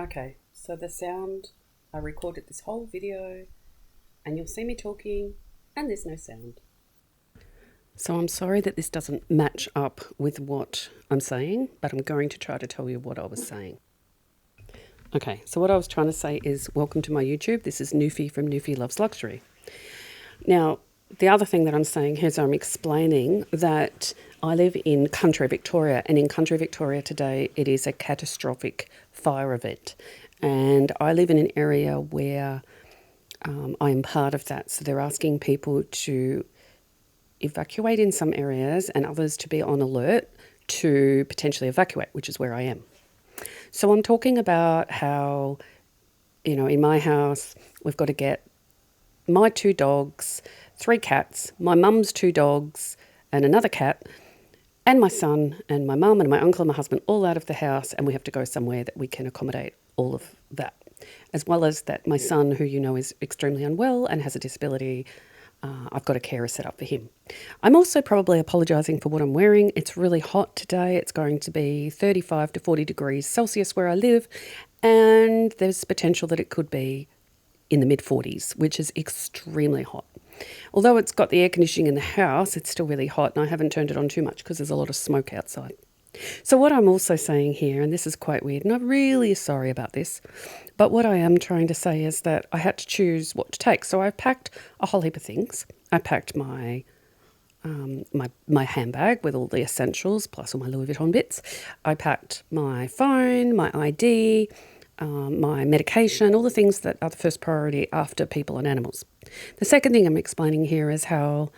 Okay, so the sound, I recorded this whole video and you'll see me talking and there's no sound. So I'm sorry that this doesn't match up with what I'm saying, but I'm going to try to tell you what I was saying. Okay, so what I was trying to say is welcome to my YouTube. This is NOUFY from NOUFY Loves Luxury. Now, the other thing that I'm saying here is I'm explaining that I live in country Victoria, and in country Victoria today it is a catastrophic fire event. And I live in an area where I am part of that. So they're asking people to evacuate in some areas and others to be on alert to potentially evacuate, which is where I am. So I'm talking about how, you know, in my house, we've got to get my 2 dogs, 3 cats, my mum's 2 dogs and another cat, and my son and my mum and my uncle and my husband all out of the house, and we have to go somewhere that we can accommodate all of that. As well as that my son, who you know is extremely unwell and has a disability, I've got a carer set up for him. I'm also probably apologising for what I'm wearing. It's really hot today. It's going to be 35 to 40 degrees Celsius where I live, and there's potential that it could be in the mid-40s, which is extremely hot. Although it's got the air conditioning in the house, it's still really hot, and I haven't turned it on too much because there's a lot of smoke outside. So what I'm also saying here, and this is quite weird, and I'm really sorry about this, but what I am trying to say is that I had to choose what to take. So I've packed a whole heap of things. I packed my my handbag with all the essentials, plus all my Louis Vuitton bits. I packed my phone, my ID, my medication, all the things that are the first priority after people and animals. The second thing I'm explaining here is how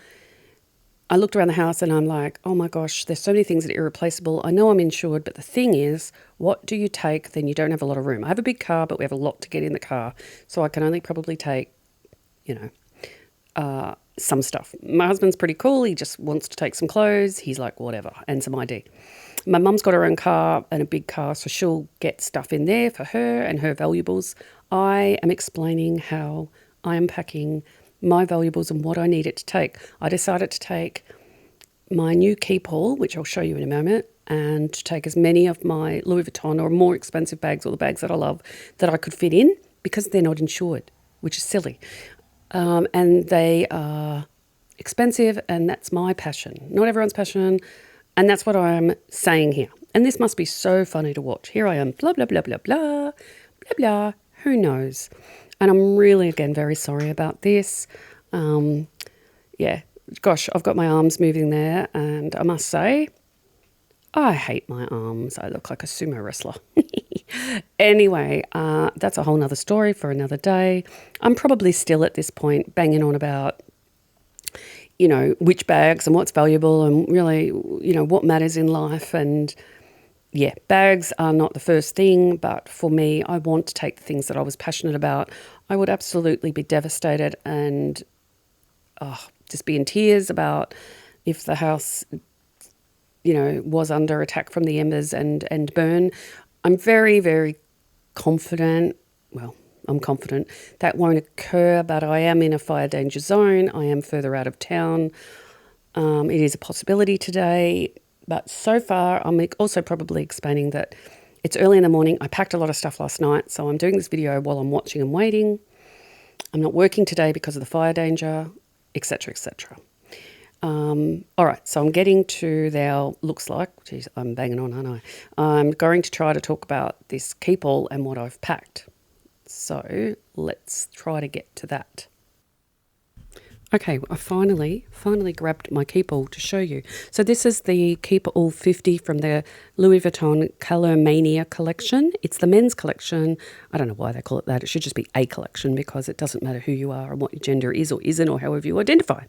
I looked around the house and I'm like, oh my gosh, there's so many things that are irreplaceable. I know I'm insured, but the thing is, what do you take? Then you don't have a lot of room. I have a big car, but we have a lot to get in the car. So I can only probably take, you know, some stuff. My husband's pretty cool. He just wants to take some clothes. He's like, whatever, and some ID. My mum's got her own car and a big car, so she'll get stuff in there for her and her valuables. I am explaining how I am packing my valuables and what I need it to take. I decided to take my new Keepall, which I'll show you in a moment, and to take as many of my Louis Vuitton or more expensive bags, or the bags that I love, that I could fit in, because they're not insured, which is silly. And they are expensive, and that's my passion. Not everyone's passion, and that's what I'm saying here. And this must be so funny to watch. Here I am, blah, blah, blah, blah, blah, blah, blah, who knows? And I'm really, again, very sorry about this. Yeah, gosh, I've got my arms moving there, and I must say, I hate my arms. I look like a sumo wrestler. Anyway, that's a whole nother story for another day. I'm probably still at this point banging on about, you know, which bags and what's valuable and really, you know, what matters in life. And yeah, bags are not the first thing, but for me, I want to take the things that I was passionate about. I would absolutely be devastated and just be in tears about if the house, you know, was under attack from the embers and burn. I'm very, very confident, well, I'm confident that won't occur, but I am in a fire danger zone. I am further out of town. It is a possibility today. But so far, I'm also probably explaining that it's early in the morning. I packed a lot of stuff last night, so I'm doing this video while I'm watching and waiting. I'm not working today because of the fire danger, etc., etc. All right, so I'm getting to there. Looks like, geez, I'm banging on, aren't I? I'm going to try to talk about this Keepall and what I've packed. So let's try to get to that. Okay, I finally grabbed my Keepall to show you. So this is the Keepall 50 from the Louis Vuitton Color Mania collection. It's the men's collection. I don't know why they call it that. It should just be a collection, because it doesn't matter who you are and what your gender is or isn't, or however you identify.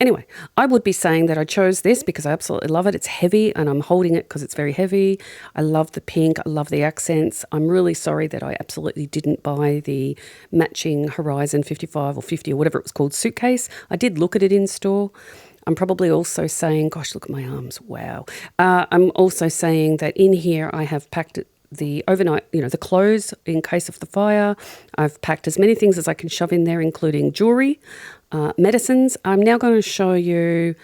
Anyway, I would be saying that I chose this because I absolutely love it. It's heavy, and I'm holding it because it's very heavy. I love the pink. I love the accents. I'm really sorry that I absolutely didn't buy the matching Horizon 55 or 50 or whatever it was called suitcase. I did look at it in store. I'm probably also saying, gosh, look at my arms. Wow. I'm also saying that in here I have packed the overnight, you know, the clothes in case of the fire. I've packed as many things as I can shove in there, including jewelry, medicines. I'm now going to show you,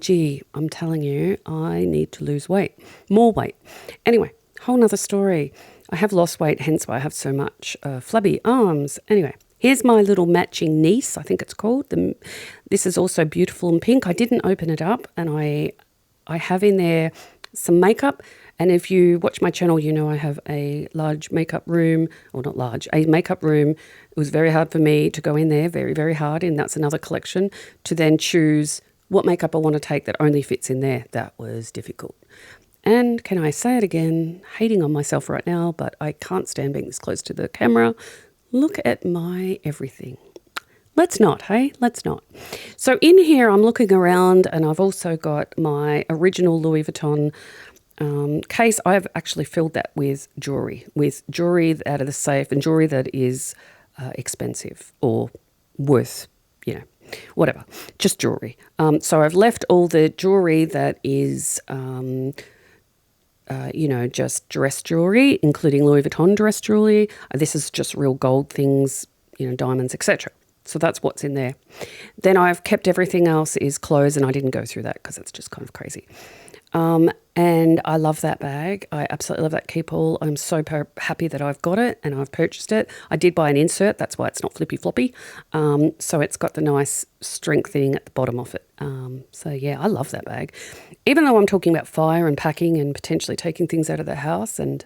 gee, I'm telling you, I need to lose weight, more weight. Anyway, whole nother story. I have lost weight, hence why I have so much flabby arms. Anyway, here's my little matching niece, I think it's called. This is also beautiful and pink. I didn't open it up, and I have in there some makeup. And if you watch my channel, you know I have a large makeup room, or not large, a makeup room. It was very hard for me to go in there, very, very hard, and that's another collection, to then choose what makeup I want to take that only fits in there. That was difficult. And can I say it again, hating on myself right now, but I can't stand being this close to the camera. Look at my everything. Let's not, hey? Let's not. So in here, I'm looking around, and I've also got my original Louis Vuitton case. I've actually filled that with jewelry out of the safe, and jewelry that is expensive or worth, whatever, just jewelry. So I've left all the jewelry that is, just dress jewelry, including Louis Vuitton dress jewelry. This is just real gold things, diamonds, etc. So that's what's in there. Then I've kept everything else is clothes, and I didn't go through that because it's just kind of crazy. And I love that bag. I absolutely love that Keepall. I'm so happy that I've got it and I've purchased it. I did buy an insert. That's why it's not flippy floppy. So it's got the nice strengthening at the bottom of it. So yeah, I love that bag. Even though I'm talking about fire and packing and potentially taking things out of the house, and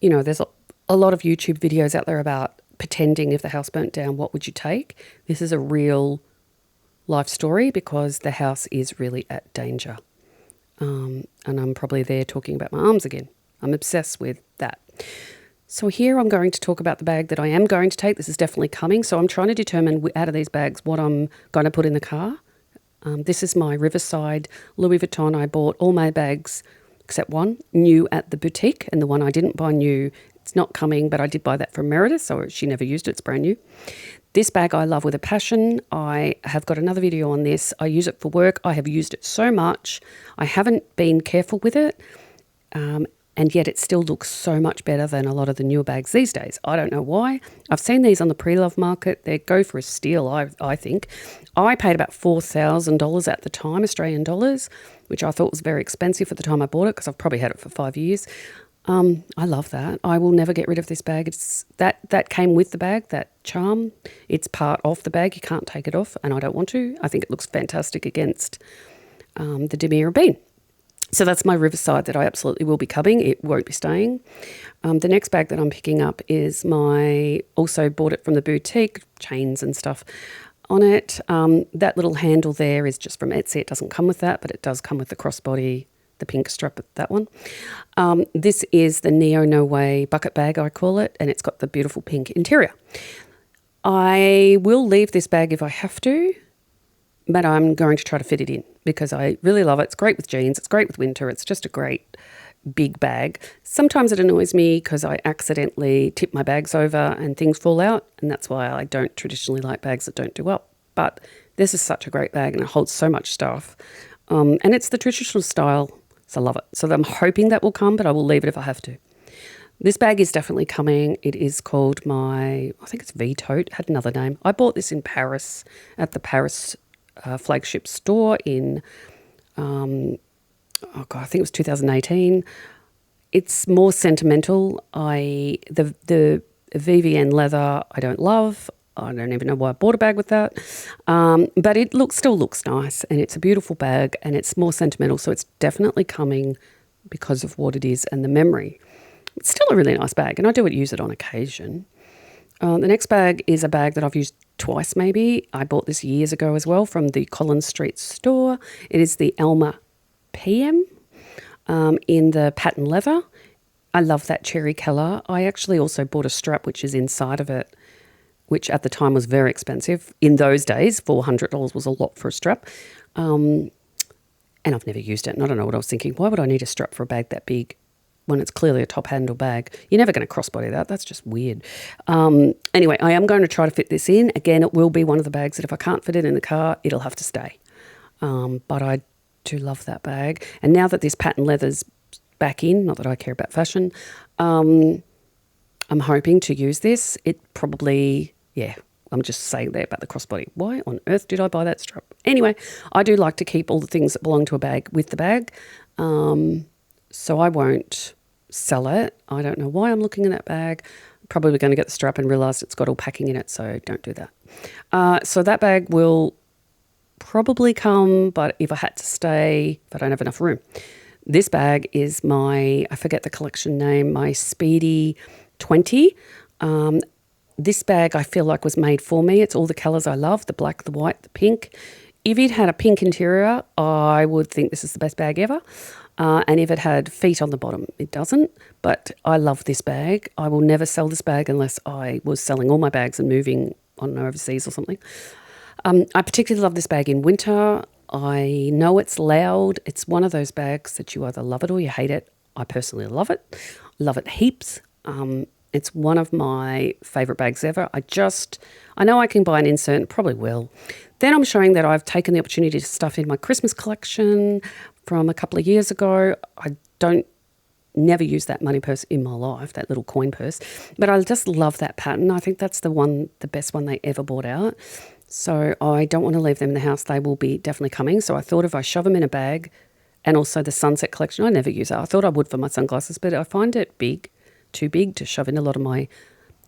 there's a lot of YouTube videos out there about pretending if the house burnt down, what would you take? This is a real life story because the house is really at danger. And I'm probably there talking about my arms again. I'm obsessed with that. So here I'm going to talk about the bag that I am going to take. This is definitely coming. So I'm trying to determine out of these bags what I'm going to put in the car. This is my Riverside Louis Vuitton. I bought all my bags except one new at the boutique, and the one I didn't buy new, it's not coming, but I did buy that from Meredith, so she never used it. It's brand new. This bag I love with a passion. I have got another video on this. I use it for work. I have used it so much. I haven't been careful with it, and yet it still looks so much better than a lot of the newer bags these days. I don't know why. I've seen these on the pre-love market. They go for a steal, I think. I paid about $4,000 at the time, Australian dollars, which I thought was very expensive at the time I bought it because I've probably had it for 5 years. I love that. I will never get rid of this bag. It's that came with the bag, that charm. It's part of the bag. You can't take it off, and I don't want to. I think it looks fantastic against the Demier Bean. So that's my Riverside that I absolutely will be coming. It won't be staying. The next bag that I'm picking up is also bought it from the boutique, chains and stuff on it. That little handle there is just from Etsy. It doesn't come with that, but it does come with the crossbody, the pink strap, that one. This is the Neo No Way bucket bag, I call it, and it's got the beautiful pink interior. I will leave this bag if I have to, but I'm going to try to fit it in because I really love it. It's great with jeans. It's great with winter. It's just a great big bag. Sometimes it annoys me because I accidentally tip my bags over and things fall out, and that's why I don't traditionally like bags that don't do up. But this is such a great bag, and it holds so much stuff. And it's the traditional style, so I love it. So I'm hoping that will come, but I will leave it if I have to. This bag is definitely coming. It is called I think it's V-Tote, had another name. I bought this in Paris at the Paris flagship store in, I think it was 2018. It's more sentimental. The VVN leather I don't love. I don't even know why I bought a bag with that. But it still looks nice, and it's a beautiful bag, and it's more sentimental, so it's definitely coming because of what it is and the memory. It's still a really nice bag, and I do use it on occasion. The next bag is a bag that I've used twice maybe. I bought this years ago as well from the Collins Street store. It is the Alma PM in the pattern leather. I love that cherry colour. I actually also bought a strap which is inside of it, which at the time was very expensive. In those days, $400 was a lot for a strap. And I've never used it, and I don't know what I was thinking. Why would I need a strap for a bag that big when it's clearly a top handle bag? You're never going to crossbody that. That's just weird. Anyway, I am going to try to fit this in. Again, it will be one of the bags that if I can't fit it in the car, it'll have to stay. But I do love that bag. And now that this pattern leather's back in, not that I care about fashion, I'm hoping to use this. It probably, I'm just saying there about the crossbody. Why on earth did I buy that strap? Anyway, I do like to keep all the things that belong to a bag with the bag. So I won't sell it. I don't know why I'm looking in that bag. Probably going to get the strap and realise it's got all packing in it, so don't do that. So that bag will probably come, but if I had to stay, if I don't have enough room. This bag is my, I forget the collection name, my Speedy 20. This bag I feel like was made for me. It's all the colours I love, the black, the white, the pink. If it had a pink interior, I would think this is the best bag ever. And if it had feet on the bottom, it doesn't. But I love this bag. I will never sell this bag unless I was selling all my bags and moving, I don't know, overseas or something. I particularly love this bag in winter. I know it's loud. It's one of those bags that you either love it or you hate it. I personally love it. Love it heaps. It's one of my favourite bags ever. I know I can buy an insert, probably will. Then I'm showing that I've taken the opportunity to stuff in my Christmas collection from a couple of years ago. I never use that money purse in my life, that little coin purse, but I just love that pattern. I think that's the best one they ever bought out. So I don't want to leave them in the house. They will be definitely coming. So I thought if I shove them in a bag, and also the Sunset collection, I never use it. I thought I would for my sunglasses, but I find it too big to shove in a lot of my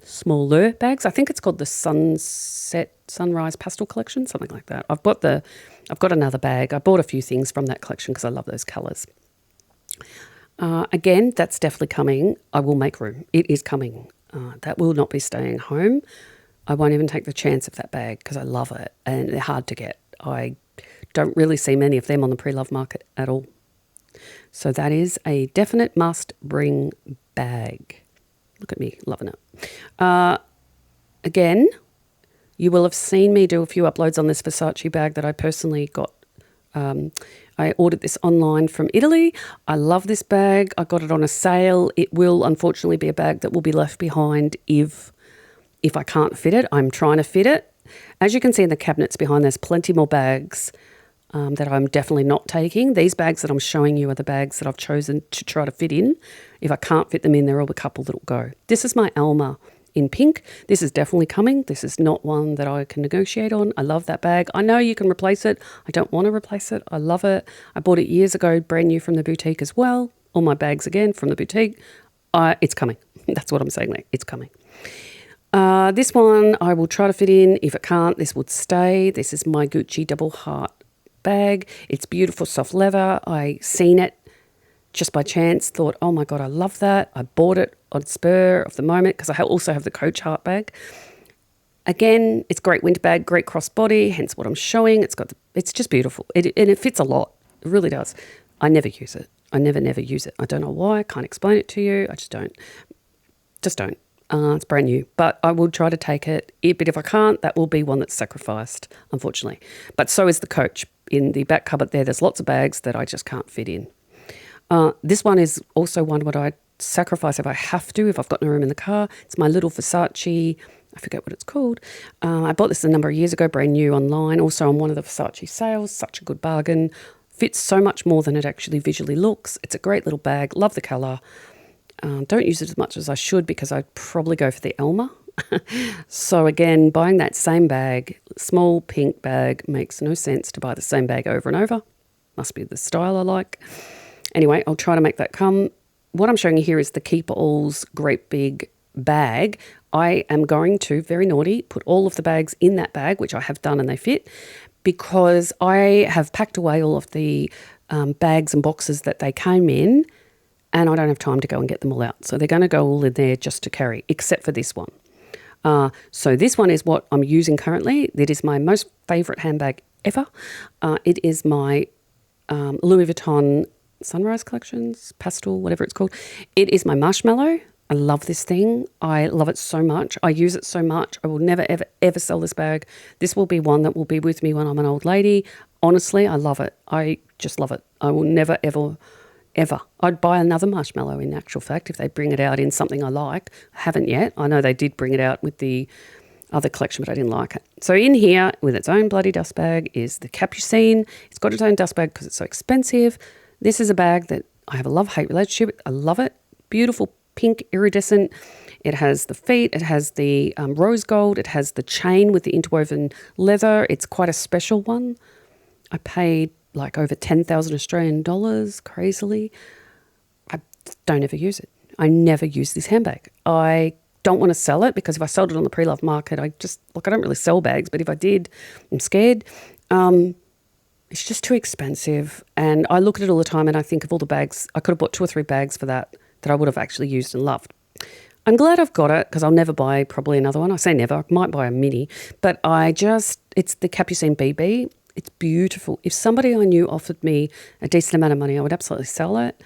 smaller bags. I think it's called the Sunrise Pastel collection, something like that. I've got another bag. I bought a few things from that collection because I love those colours. Again, that's definitely coming. I will make room. It is coming. That will not be staying home. I won't even take the chance of that bag because I love it and they're hard to get. I don't really see many of them on the pre-love market at all. So that is a definite must-bring bag. Look at me, loving it. Again, you will have seen me do a few uploads on this Versace bag that I personally got. I ordered this online from Italy. I love this bag. I got it on a sale. It will unfortunately be a bag that will be left behind if I can't fit it. I'm trying to fit it. As you can see in the cabinets behind, there's plenty more bags that I'm definitely not taking. These bags that I'm showing you are the bags that I've chosen to try to fit in. If I can't fit them in, there are a couple that'll go. This is my Alma in pink. This is definitely coming. This is not one that I can negotiate on. I love that bag. I know you can replace it. I don't want to replace it. I love it. I bought it years ago, brand new from the boutique as well. All my bags again from the boutique. It's coming. That's what I'm saying there. It's coming. This one I will try to fit in. If it can't, this would stay. This is my Gucci double heart bag. It's beautiful soft leather. I seen it just by chance, thought, oh my God, I love that. I bought it on spur of the moment because I also have the Coach heart bag. Again, it's a great winter bag, great crossbody, hence what I'm showing. It's just beautiful. And it fits a lot. It really does. I never use it. I never use it. I don't know why. I can't explain it to you. I just don't. It's brand new, but I will try to take it. But if I can't, that will be one that's sacrificed, unfortunately. But so is the Coach. In the back cupboard there's lots of bags that I just can't fit in. This one is also one what I sacrifice if I have to, if I've got no room in the car. It's my little Versace, I forget what it's called. I bought this a number of years ago, brand new online, also on one of the Versace sales. Such a good bargain. Fits so much more than it actually visually looks. It's a great little bag. Love the colour. Don't use it as much as I should because I'd probably go for the Elma. So again, buying that same bag, small pink bag, makes no sense to buy the same bag over and over. Must be the style I like. Anyway, I'll try to make that come. What I'm showing you here is the Keepall's great big bag. I am going to, very naughty, put all of the bags in that bag, which I have done and they fit, because I have packed away all of the bags and boxes that they came in, and I don't have time to go and get them all out. So they're going to go all in there just to carry, except for this one. So this one is what I'm using currently. It is my most favourite handbag ever. It is my Louis Vuitton Sunrise Collections, Pastel, whatever it's called. It is my Marshmallow. I love this thing. I love it so much. I use it so much. I will never, ever, ever sell this bag. This will be one that will be with me when I'm an old lady. Honestly, I love it. I just love it. I will never, ever, ever. I'd buy another Marshmallow in actual fact if they bring it out in something I like. I haven't yet. I know they did bring it out with the other collection, but I didn't like it. So in here, with its own bloody dust bag, is the Capucine. It's got its own dust bag because it's so expensive. This is a bag that I have a love-hate relationship. I love it. Beautiful pink iridescent. It has the feet. It has the rose gold. It has the chain with the interwoven leather. It's quite a special one. I paid like over 10,000 Australian dollars, crazily. I don't ever use it. I never use this handbag. I don't want to sell it because if I sold it on the pre-love market, I don't really sell bags, but if I did, I'm scared. It's just too expensive. And I look at it all the time and I think of all the bags. I could have bought 2 or 3 bags for that I would have actually used and loved. I'm glad I've got it because I'll never buy probably another one. I say never. I might buy a mini. But it's the Capucine BB. It's beautiful. If somebody I knew offered me a decent amount of money, I would absolutely sell it.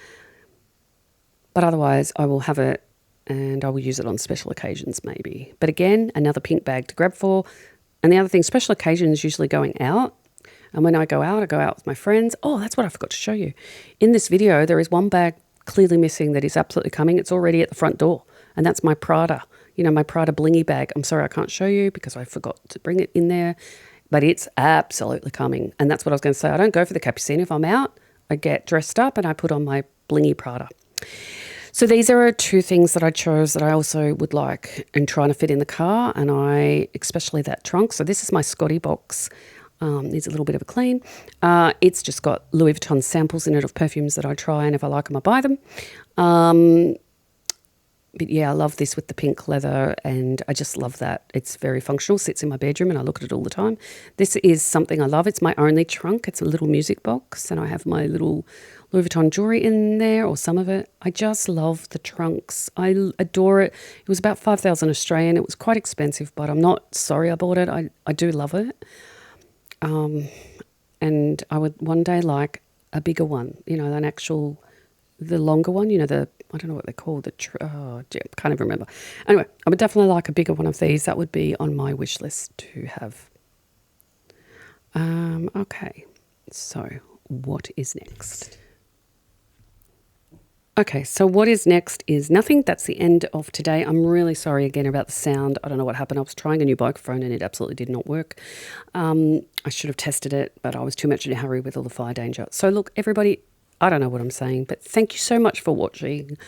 But otherwise, I will have it and I will use it on special occasions maybe. But again, another pink bag to grab for. And the other thing, special occasions usually going out. And when I go out with my friends. Oh, that's what I forgot to show you. In this video, there is one bag clearly missing that is absolutely coming. It's already at the front door. And that's my Prada. You know, my Prada blingy bag. I'm sorry I can't show you because I forgot to bring it in there. But it's absolutely coming. And that's what I was going to say. I don't go for the Capucine. If I'm out, I get dressed up and I put on my blingy Prada. So these are 2 things that I chose that I also would like and trying to fit in the car. And especially that trunk. So this is my Scotty Box. Needs a little bit of a clean. It's just got Louis Vuitton samples in it of perfumes that I try. And if I like them, I buy them. But yeah, I love this with the pink leather and I just love that. It's very functional, sits in my bedroom and I look at it all the time. This is something I love. It's my only trunk. It's a little music box and I have my little Louis Vuitton jewelry in there or some of it. I just love the trunks. I adore it. It was about 5,000 Australian. It was quite expensive, but I'm not sorry I bought it. I do love it. And I would one day like a bigger one, you know, the longer one, you know, I don't know what they're called. Can't even remember. Anyway, I would definitely like a bigger one of these. That would be on my wish list to have. Okay, so what is next? Okay, so what is next is nothing. That's the end of today. I'm really sorry again about the sound. I don't know what happened. I was trying a new microphone and it absolutely did not work. I should have tested it, but I was too much in a hurry with all the fire danger. So look, everybody, I don't know what I'm saying, but thank you so much for watching.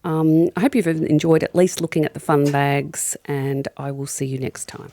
I hope you've enjoyed at least looking at the fun bags and I will see you next time.